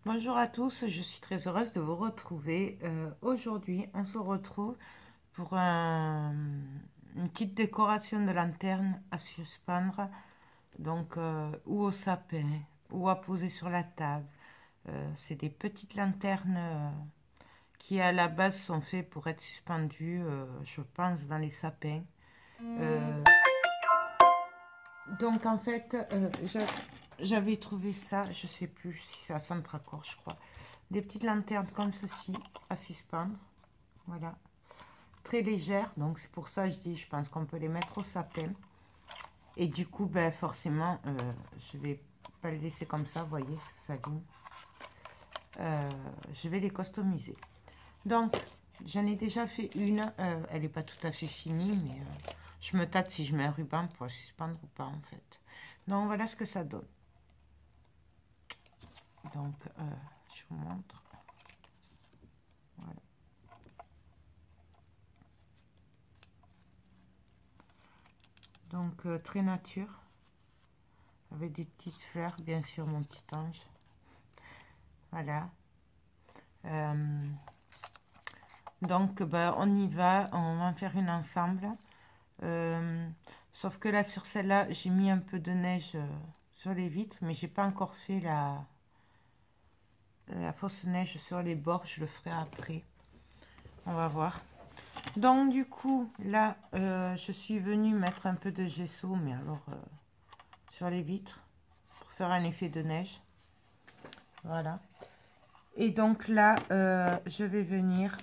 Bonjour à tous, je suis très heureuse de vous retrouver. Aujourd'hui, on se retrouve pour une petite décoration de lanterne à suspendre, donc ou au sapin, ou à poser sur la table. C'est des petites lanternes qui à la base sont faites pour être suspendues, je pense, dans les sapins. Donc en fait, j'avais trouvé ça, je sais plus si c'est à Centracor, je crois. Des petites lanternes comme ceci à suspendre. Voilà. Très légères, donc c'est pour ça que je dis, je pense qu'on peut les mettre au sapin. Et du coup, ben, forcément, je vais pas les laisser comme ça, vous voyez, ça s'allume. Je vais les customiser. Donc, j'en ai déjà fait une, elle n'est pas tout à fait finie, mais je me tâte si je mets un ruban pour la suspendre ou pas en fait. Donc voilà ce que ça donne. Donc, je vous montre. Voilà. Donc, très nature. Avec des petites fleurs, bien sûr, mon petit ange. Voilà. Donc, ben, on y va. On va en faire une ensemble. Sauf que là, sur celle-là, j'ai mis un peu de neige sur les vitres. Mais j'ai pas encore fait la fausse neige sur les bords. Je le ferai après. On va voir. Donc, du coup, là, je suis venue mettre un peu de gesso. Mais alors, sur les vitres. Pour faire un effet de neige. Voilà. Et donc là, je vais venir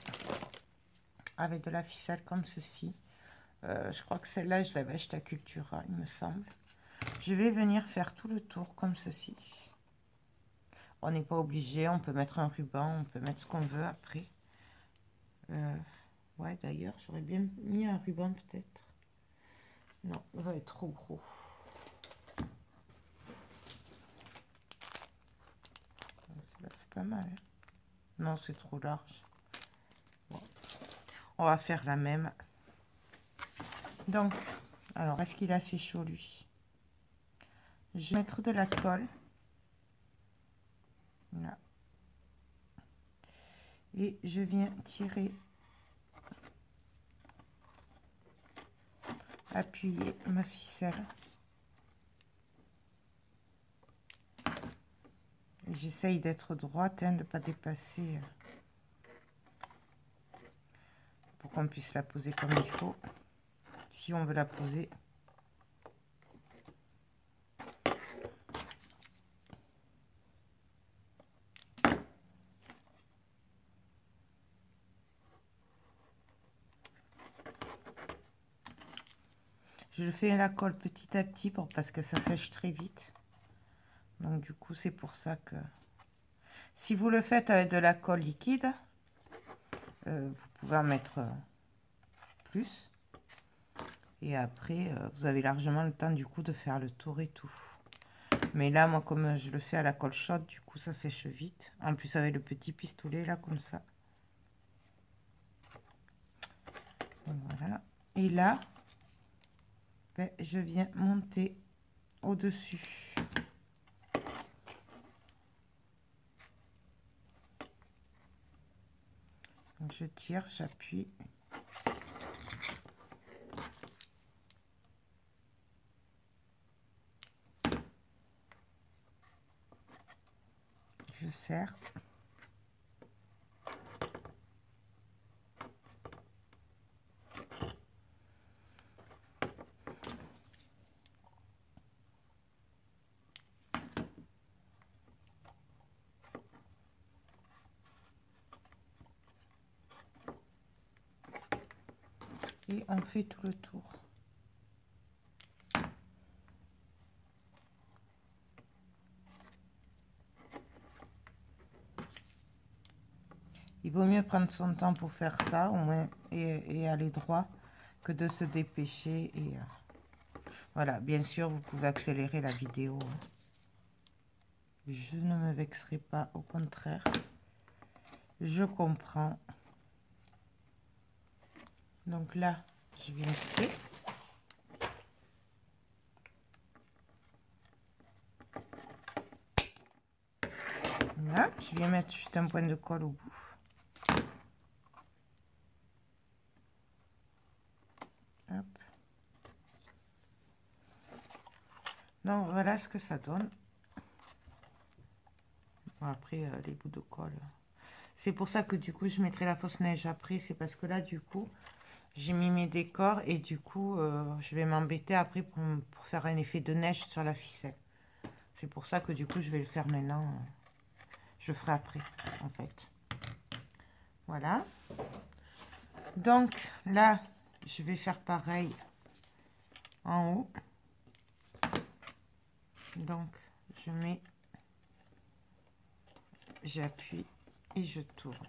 avec de la ficelle comme ceci. Je crois que celle-là, je l'avais achetée à Cultura, il me semble. Je vais venir faire tout le tour comme ceci. On n'est pas obligé, on peut mettre un ruban, on peut mettre ce qu'on veut après. Ouais, d'ailleurs, j'aurais bien mis un ruban peut-être. Non, il va être trop gros. C'est pas mal. Hein. Non, c'est trop large. Bon. On va faire la même. Donc, alors, est-ce qu'il est assez chaud, lui? Je vais mettre de la colle. Là. Et je viens tirer, appuyer ma ficelle. J'essaye d'être droite, hein, de ne pas dépasser pour qu'on puisse la poser comme il faut, si on veut la poser. Je fais la colle petit à petit parce que ça sèche très vite. Donc du coup, c'est pour ça que... Si vous le faites avec de la colle liquide, vous pouvez en mettre plus. Et après, vous avez largement le temps du coup de faire le tour et tout. Mais là, moi, comme je le fais à la colle chaude, du coup, ça sèche vite. En plus, avec le petit pistolet, là, comme ça. Voilà. Et là, ben, je viens monter au-dessus. Donc, je tire, j'appuie. Je serre. Et on fait tout le tour. Il vaut mieux prendre son temps pour faire ça, au moins, et aller droit, que de se dépêcher. Et voilà, bien sûr, vous pouvez accélérer la vidéo. Je ne me vexerai pas, au contraire. Je comprends. Donc là, je viens couper. Là, je viens mettre juste un point de colle au bout. Hop. Donc voilà ce que ça donne. Bon, après, les bouts de colle. C'est pour ça que du coup, je mettrai la fausse neige après. C'est parce que là, du coup, j'ai mis mes décors et du coup, je vais m'embêter après pour faire un effet de neige sur la ficelle. C'est pour ça que du coup, je vais le faire maintenant. Je ferai après, en fait. Voilà. Donc là, je vais faire pareil en haut. Donc, je mets, j'appuie et je tourne.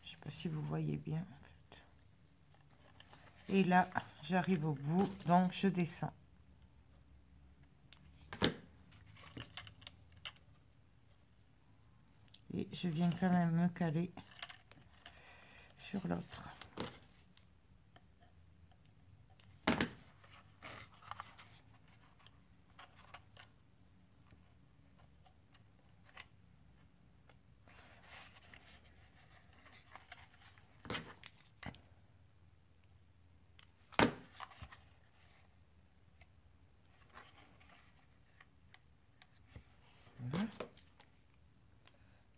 Je sais pas si vous voyez bien, en fait. Et là, j'arrive au bout, donc je descends. Et je viens quand même me caler sur l'autre. Voilà.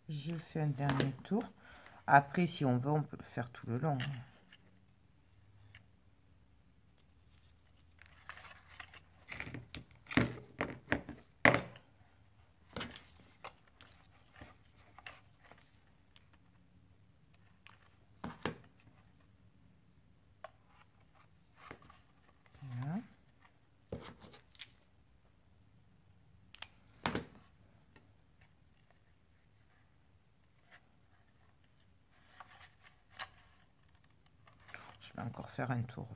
Je fais un dernier tour. Après, si on veut, on peut le faire tout le long. Voilà. Je vais encore faire un tour.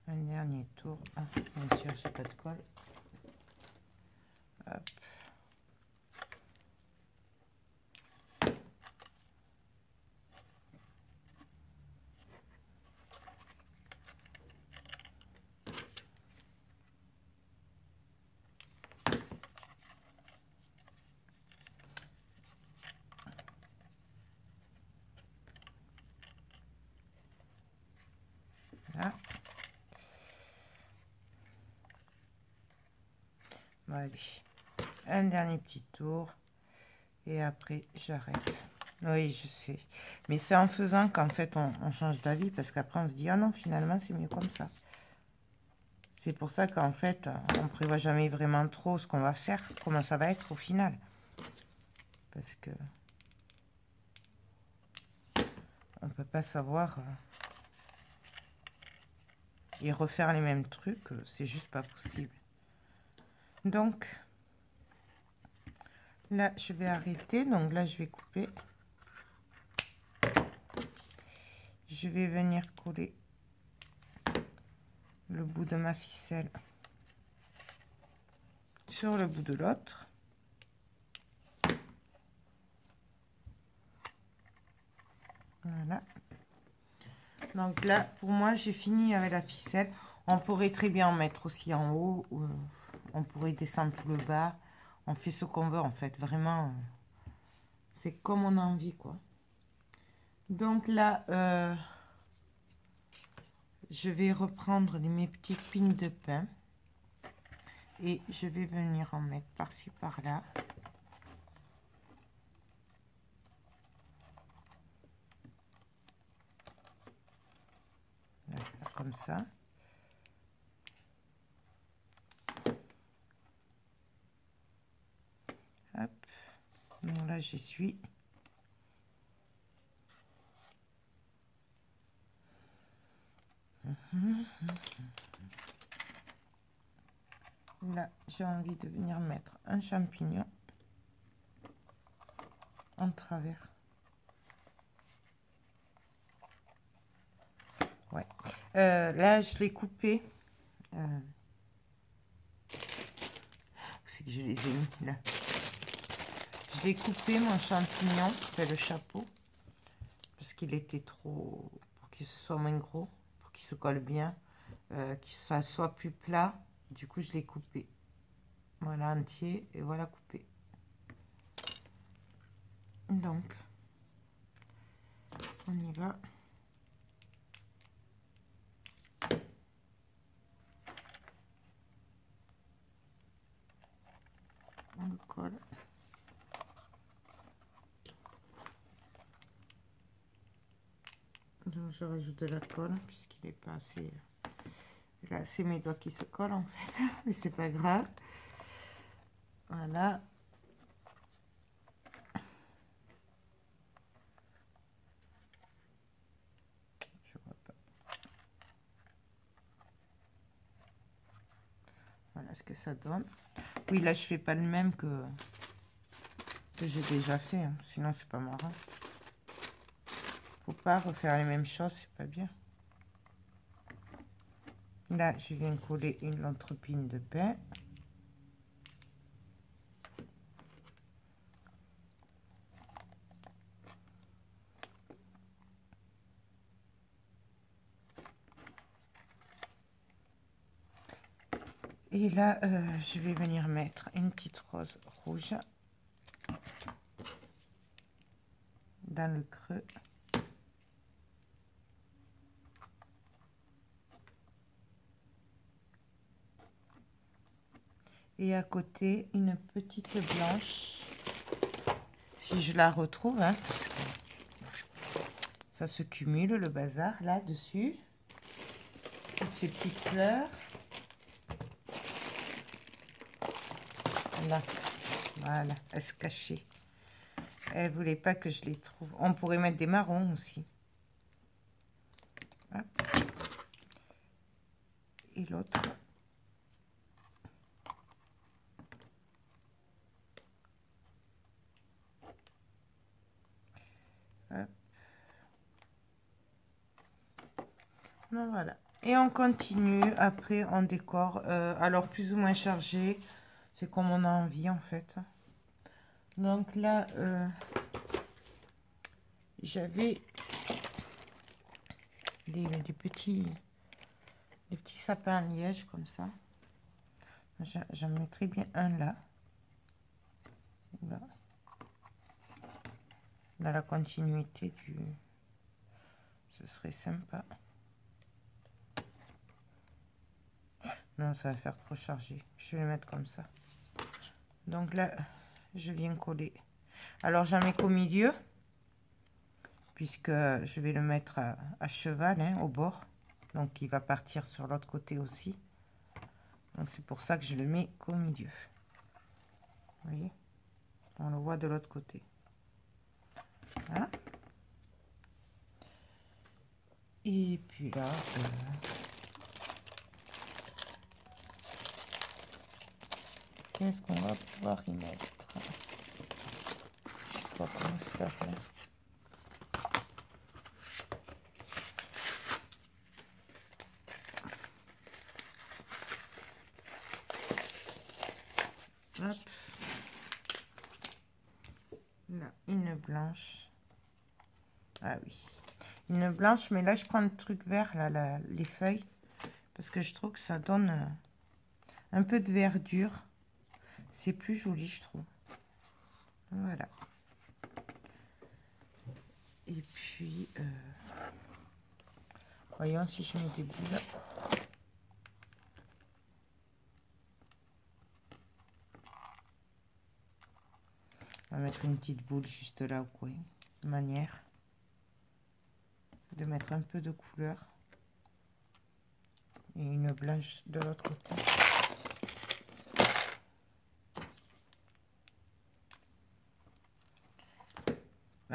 Un dernier tour. Ah, bien sûr, j'ai pas de colle. Hop. Là. Bon, allez. Un dernier petit tour. Et après, j'arrête. Oui, je sais. Mais c'est en faisant qu'en fait, on change d'avis. Parce qu'après, on se dit, ah non, finalement, c'est mieux comme ça. C'est pour ça qu'en fait, on prévoit jamais vraiment trop ce qu'on va faire, comment ça va être au final. Parce que on peut pas savoir et refaire les mêmes trucs, c'est juste pas possible. Donc, là, je vais arrêter. Donc là, je vais couper. Je vais venir coller le bout de ma ficelle sur le bout de l'autre. Voilà. Donc là, pour moi, j'ai fini avec la ficelle. On pourrait très bien en mettre aussi en haut. Ou on pourrait descendre tout le bas. On fait ce qu'on veut, en fait. Vraiment, c'est comme on a envie, quoi. Donc là, je vais reprendre mes petites pines de pain. Et je vais venir en mettre par-ci, par-là. Comme ça. Là, j'y suis. Là, j'ai envie de venir mettre un champignon en travers. Ouais. Là, je l'ai coupé. C'est que je les ai mis là. Je l'ai coupé, mon champignon, fait le chapeau, parce qu'il était trop... pour qu'il soit moins gros, pour qu'il se colle bien, que ça soit plus plat. Du coup, je l'ai coupé. Voilà, entier, et voilà coupé. Donc, on y va. On le colle. Donc, je rajoute de la colle, puisqu'il n'est pas assez... Là, c'est mes doigts qui se collent, en fait, mais c'est pas grave. Voilà. Je vois pas. Voilà ce que ça donne. Oui, là, je fais pas le même que j'ai déjà fait, hein. Sinon c'est pas marrant. Faut pas refaire les mêmes choses, c'est pas bien. Là, je viens coller une entrepine de pain. Et là, je vais venir mettre une petite rose rouge dans le creux. Et à côté, une petite blanche. Si je la retrouve, hein, parce que ça se cumule, le bazar, là-dessus. Toutes ces petites fleurs. Là. Voilà, elles se cachaient. Elle voulait pas que je les trouve. On pourrait mettre des marrons aussi. Hop. Et l'autre. Hop. Non, voilà. Et on continue. Après, on décore. Alors, plus ou moins chargé. C'est comme on a envie, en fait. Donc là, j'avais des petits sapins à liège, comme ça. J'en mettrai bien un là. Là. Dans la continuité du... Ce serait sympa. Non, ça va faire trop chargé. Je vais le mettre comme ça. Donc là, je viens coller. Alors, j'en mets qu'au milieu, puisque je vais le mettre à cheval, hein, au bord. Donc, il va partir sur l'autre côté aussi. Donc, c'est pour ça que je le mets qu'au milieu. Vous voyez? On le voit de l'autre côté. Voilà. Et puis là... qu'est-ce qu'on va pouvoir y mettre? Je sais pas comment faire là. Hop. Là, une blanche. Ah oui. Une blanche, mais là, je prends le truc vert, là, les feuilles. Parce que je trouve que ça donne un peu de verdure. C'est plus joli, je trouve. Voilà. Et puis, voyons si je mets des boules. On va mettre une petite boule juste là au coin. De manière de mettre un peu de couleur. Et une blanche de l'autre côté.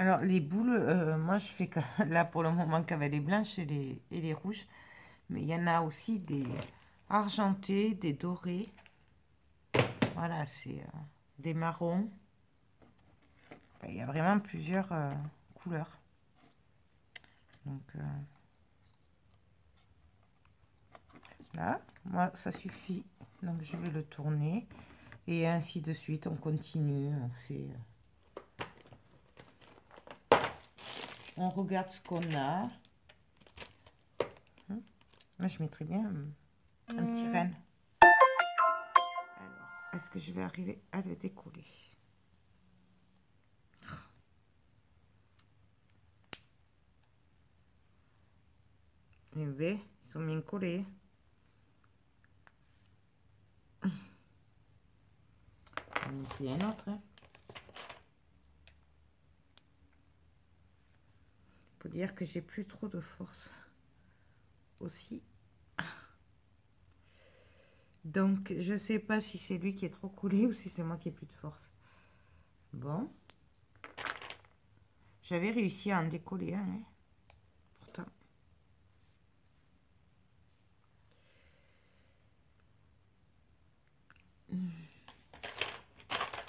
Alors, les boules, moi, je fais là pour le moment qu'avec les blanches et les rouges. Mais il y en a aussi des argentés, des dorés. Voilà, c'est des marrons. Il y a vraiment plusieurs couleurs. Donc, là, moi, ça suffit. Donc, je vais le tourner. Et ainsi de suite, on continue. On fait... on regarde ce qu'on a. Moi, je mettrais bien un petit renne. Alors, est-ce que je vais arriver à le décoller? Eh bien, ils sont bien collés. On va essayer un autre. Faut dire que j'ai plus trop de force aussi. Donc, je sais pas si c'est lui qui est trop collé ou si c'est moi qui ai plus de force. Bon. J'avais réussi à en décoller un, hein, pourtant.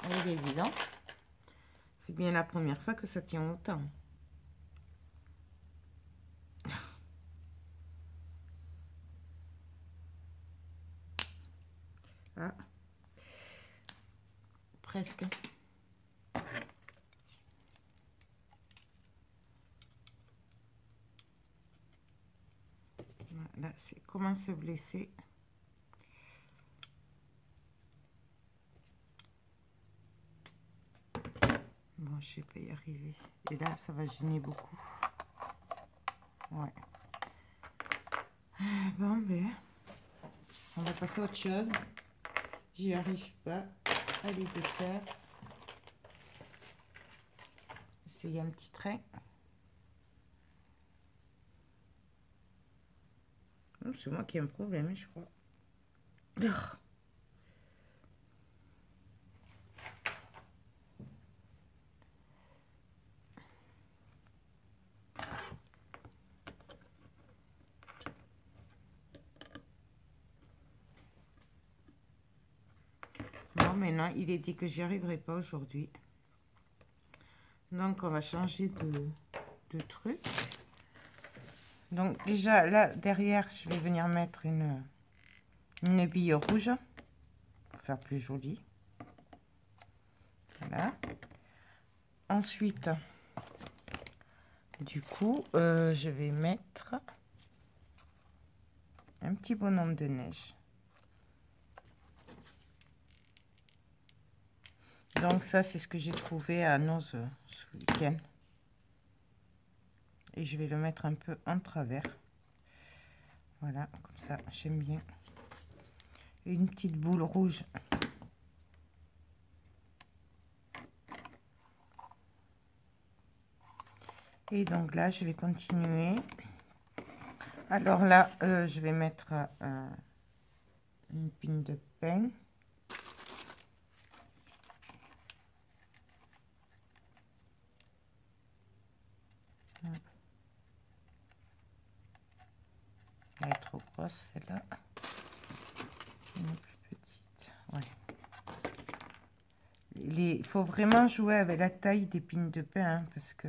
Allez, dis donc. C'est bien la première fois que ça tient autant. Ah. Presque. Là, c'est comment se blesser. Bon, je vais pas y arriver. Et là, ça va gêner beaucoup. Ouais. Bon, ben, on va passer à autre chose. J'y arrive pas à les défaire. Essayer un petit trait. C'est moi qui ai un problème, je crois. Bon, maintenant, il est dit que j'y arriverai pas aujourd'hui. Donc, on va changer de truc. Donc, déjà, là, derrière, je vais venir mettre une bille rouge pour faire plus joli. Voilà. Ensuite, du coup, je vais mettre un petit bonhomme de neige. Donc ça, c'est ce que j'ai trouvé à Noz ce week-end. Et je vais le mettre un peu en travers. Voilà, comme ça, j'aime bien. Et une petite boule rouge. Et donc là, je vais continuer. Alors là, je vais mettre une pine de pain. Elle est trop grosse, celle-là. Une plus petite. Ouais. Il faut vraiment jouer avec la taille des pines de pain, hein, parce que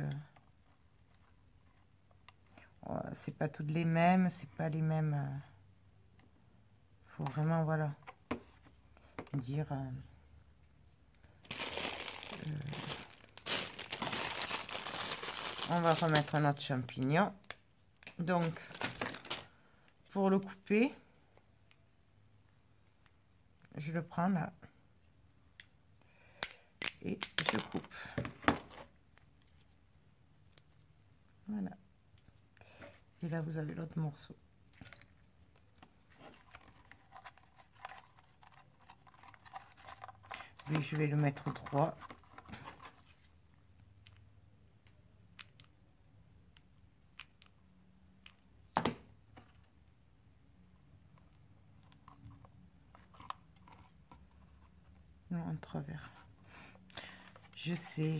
c'est pas toutes les mêmes, c'est pas les mêmes. Faut vraiment, voilà, dire. On va remettre notre champignon. Donc, pour le couper, je le prends là et je coupe. Voilà. Et là, vous avez l'autre morceau. Lui, je vais le mettre droit. Non, en travers. Je sais,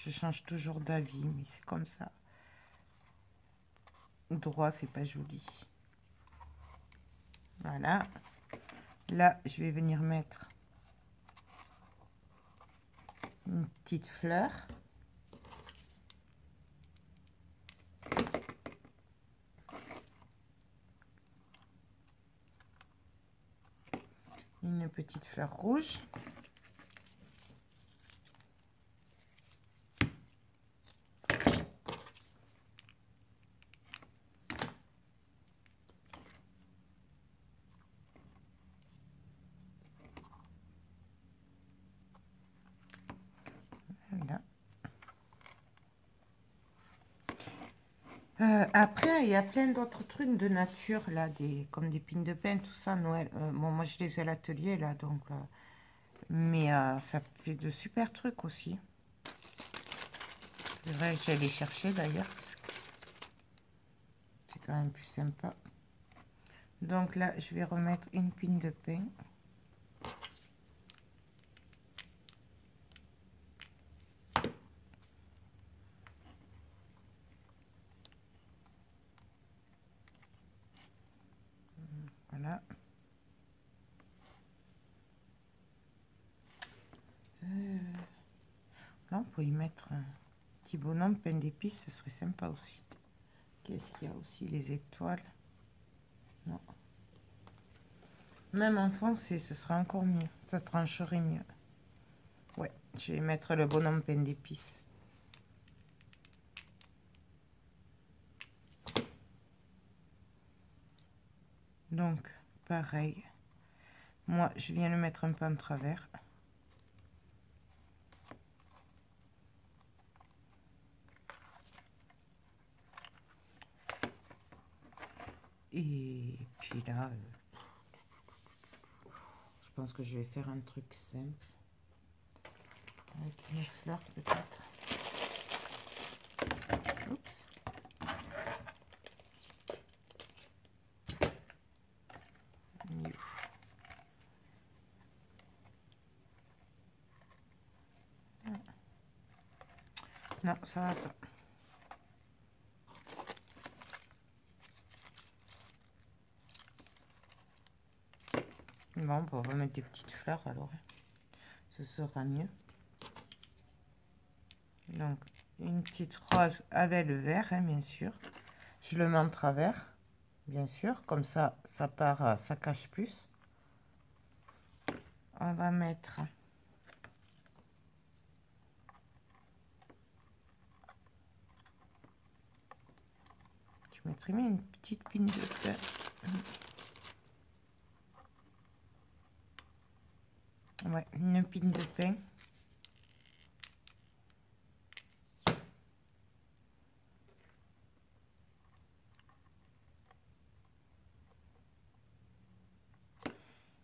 Je change toujours d'avis, mais c'est comme ça. Droit, c'est pas joli. Voilà. Là, je vais venir mettre une petite fleur. Une petite fleur rouge. Voilà. Après, il y a plein d'autres trucs de nature, là, comme des pines de pin, tout ça, Noël. Bon, moi, je les ai à l'atelier, là, donc... mais ça fait de super trucs aussi. C'est vrai que j'allais les chercher, d'ailleurs. C'est quand même plus sympa. Donc là, je vais remettre une pine de pin. Voilà. Là, on peut y mettre un petit bonhomme pain d'épices, ce serait sympa aussi. Qu'est-ce qu'il y a aussi? Les étoiles. Non. Même enfoncé, ce sera encore mieux. Ça trancherait mieux. Ouais, je vais mettre le bonhomme pain d'épices. Donc, pareil. Moi, je viens le mettre un peu en travers. Et puis là, je pense que je vais faire un truc simple. Avec une fleur peut-être. Oups. Non, ça va pas. Bon, on va mettre des petites fleurs alors. Ce sera mieux. Donc, une petite rose avec le vert, hein, bien sûr. Je le mets en travers, bien sûr. Comme ça, ça part, ça cache plus. On va mettre... Je mettrai bien une petite pine de fleurs. Ouais, une pine de pain.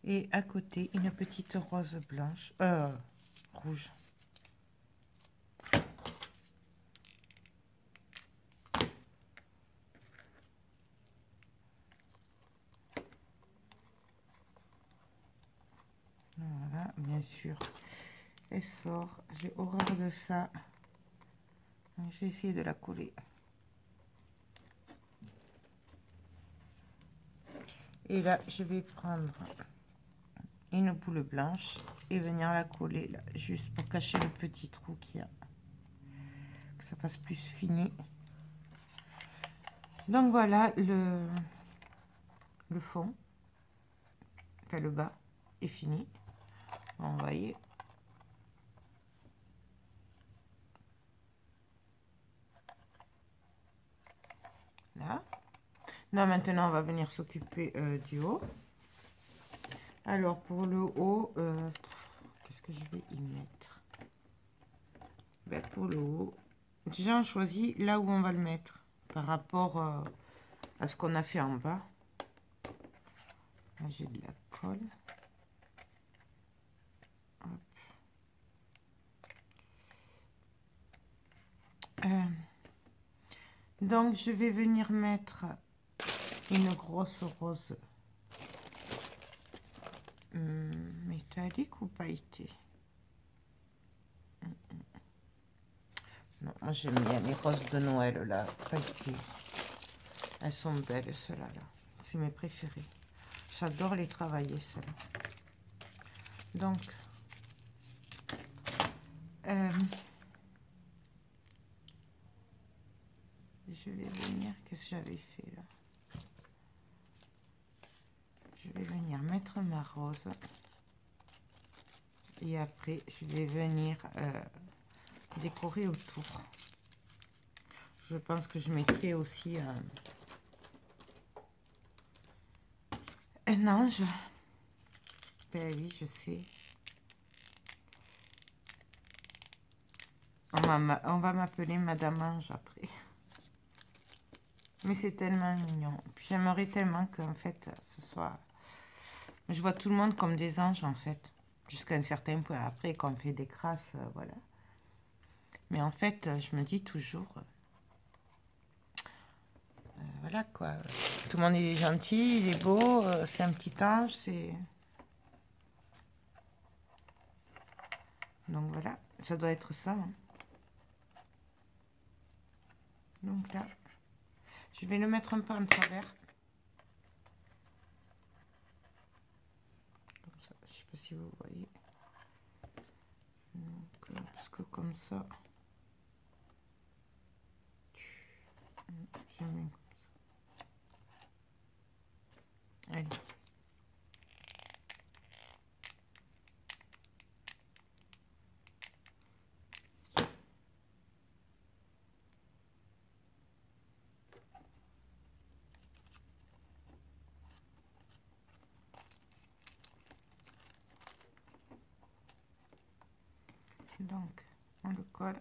Et à côté, une petite rose blanche, rouge. Voilà, bien sûr. Elle sort. J'ai horreur de ça. Je vais essayer de la coller. Et là, je vais prendre une boule blanche et venir la coller là, juste pour cacher le petit trou qu'il y a. Que ça fasse plus fini. Donc voilà, le fond, enfin le bas est fini. Vous voyez. Là. Là, maintenant, on va venir s'occuper du haut. Alors, pour le haut, qu'est-ce que je vais y mettre? Ben, pour le haut, déjà, on choisit là où on va le mettre par rapport à ce qu'on a fait en bas. Là, j'ai de la colle. Hop. Donc, je vais venir mettre une grosse rose métallique ou pailletée. Non, moi j'aime bien les roses de Noël là, pailletées. Elles sont belles celles-là. Là. C'est mes préférées. J'adore les travailler celles-là. Donc, je vais venir. Qu'est-ce que j'avais fait là? Je vais venir mettre ma rose. Et après, je vais venir décorer autour. Je pense que je mettrai aussi un ange. Ben oui, je sais. On va m'appeler Madame Ange après. Mais c'est tellement mignon. Puis j'aimerais tellement qu'en fait, ce soit... Je vois tout le monde comme des anges, en fait. Jusqu'à un certain point. Après, quand on fait des crasses, voilà. Mais en fait, je me dis toujours... voilà, quoi. Tout le monde est gentil, il est beau, c'est un petit ange, c'est... Donc voilà, ça doit être ça. Hein. Donc là, je vais le mettre un peu en travers. Comme ça, je ne sais pas si vous voyez. Donc, parce que comme ça... Je mets comme ça. Allez. Donc, on le colle.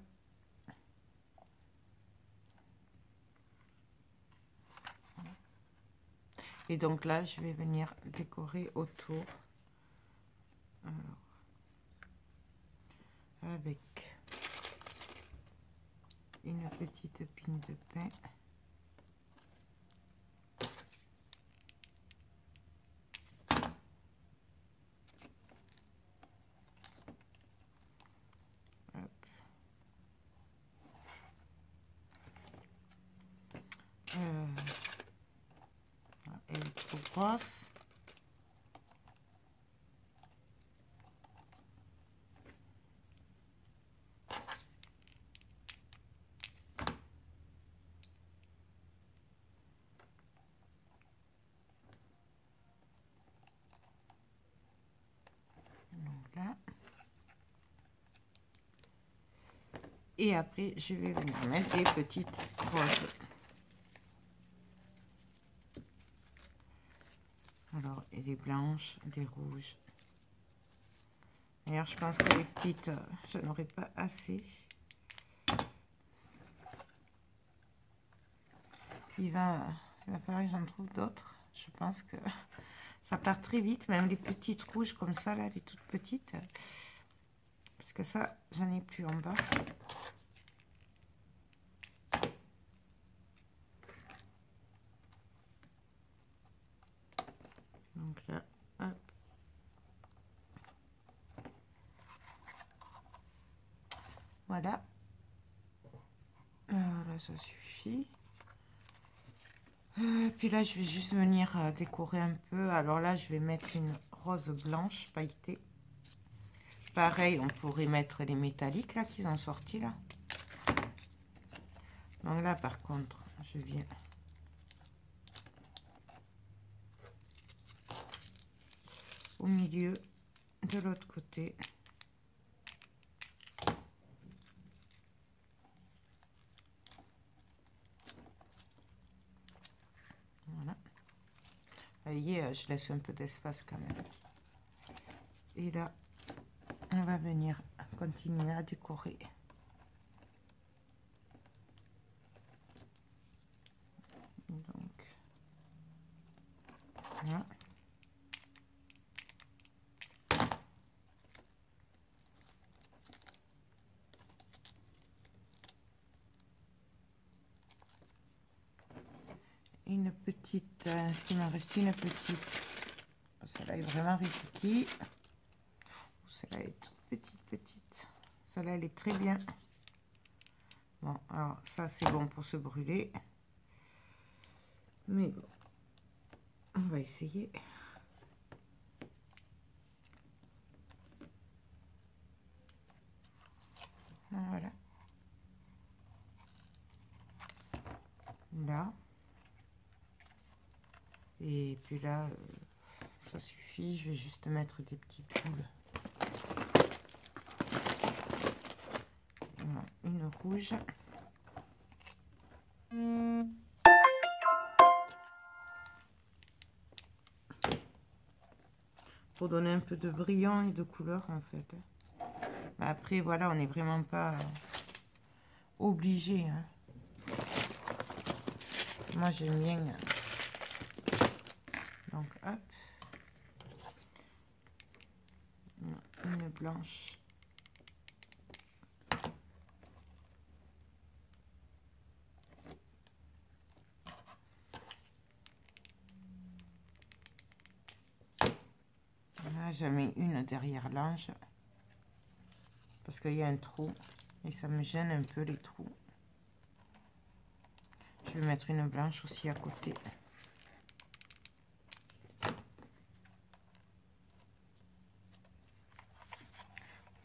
Et donc là, je vais venir décorer autour. Alors, avec une petite pine de pain. Hop. Elle est trop grosse. Donc là. Et après, je vais venir mettre des petites roses. Alors, et des blanches, des rouges. D'ailleurs, je pense que les petites, je n'aurai pas assez. Il va falloir que j'en trouve d'autres. Je pense que ça part très vite, même les petites rouges comme ça, là, les toutes petites. Parce que ça, j'en ai plus en bas. Donc là, hop. Voilà. Là, ça suffit. Puis là, je vais juste venir décorer un peu. Alors là, je vais mettre une rose blanche pailletée. Pareil, on pourrait mettre les métalliques là qu'ils ont sortis là. Donc là, par contre, je viens au milieu de l'autre côté. Voilà. Vous voyez, je laisse un peu d'espace quand même. Et là, on va venir continuer à décorer. Donc, voilà. Une petite, ce qui m'en reste une petite. Celle-là est vraiment riquiqui. Celle-là est toute petite. Celle-là, elle est très bien. Bon, alors ça c'est bon pour se brûler. Mais bon, on va essayer. Voilà. Là. Et puis là, ça suffit. Je vais juste mettre des petites boules. Voilà, une rouge. Pour donner un peu de brillant et de couleur en fait. Après voilà, on n'est vraiment pas obligé. Hein. Moi j'aime bien. Donc hop. Une blanche. Là j'en mets une derrière l'ange. Parce qu'il y a un trou. Et ça me gêne un peu les trous. Je vais mettre une blanche aussi à côté.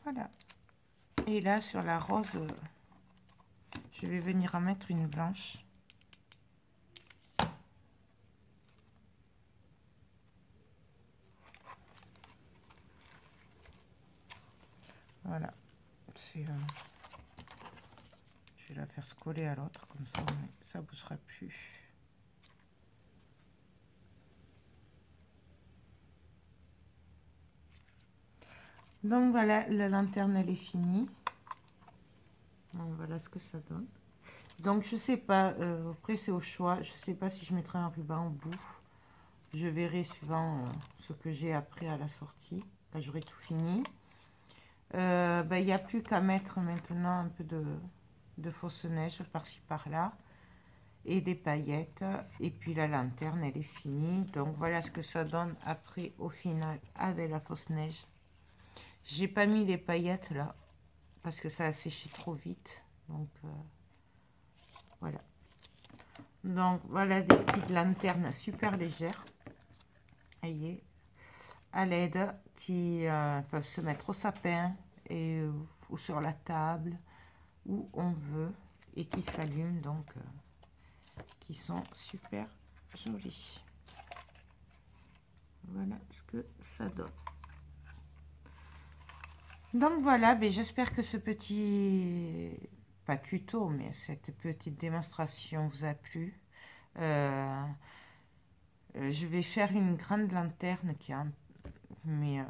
Voilà. Et là, sur la rose, je vais venir en mettre une blanche. Voilà. Je vais la faire se coller à l'autre, comme ça, ça ne bougera plus. Donc voilà, la lanterne elle est finie. Donc, voilà ce que ça donne. Donc je sais pas, après c'est au choix. Je sais pas si je mettrai un ruban au bout. Je verrai suivant ce que j'ai après à la sortie, quand j'aurai tout fini. Il n'y a plus qu'à mettre maintenant un peu de fausse neige par-ci par-là. Et des paillettes. Et puis la lanterne elle est finie. Donc voilà ce que ça donne après au final avec la fausse neige. J'ai pas mis les paillettes là parce que ça a séché trop vite. Donc voilà. Donc voilà des petites lanternes super légères. Voyez, à LED qui peuvent se mettre au sapin et ou sur la table où on veut et qui s'allument donc qui sont super jolies. Voilà ce que ça donne. Donc voilà, ben j'espère que ce petit, pas tuto, mais cette petite démonstration vous a plu. Je vais faire une grande lanterne qui a, mais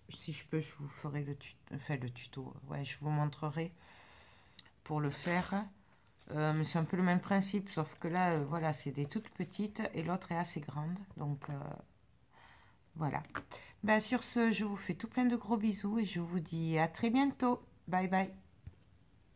si je peux, je vous ferai le tuto. Ouais, je vous montrerai pour le faire. Mais c'est un peu le même principe, sauf que là, voilà, c'est des toutes petites et l'autre est assez grande. Donc voilà. Ben, sur ce, je vous fais tout plein de gros bisous et je vous dis à très bientôt. Bye bye.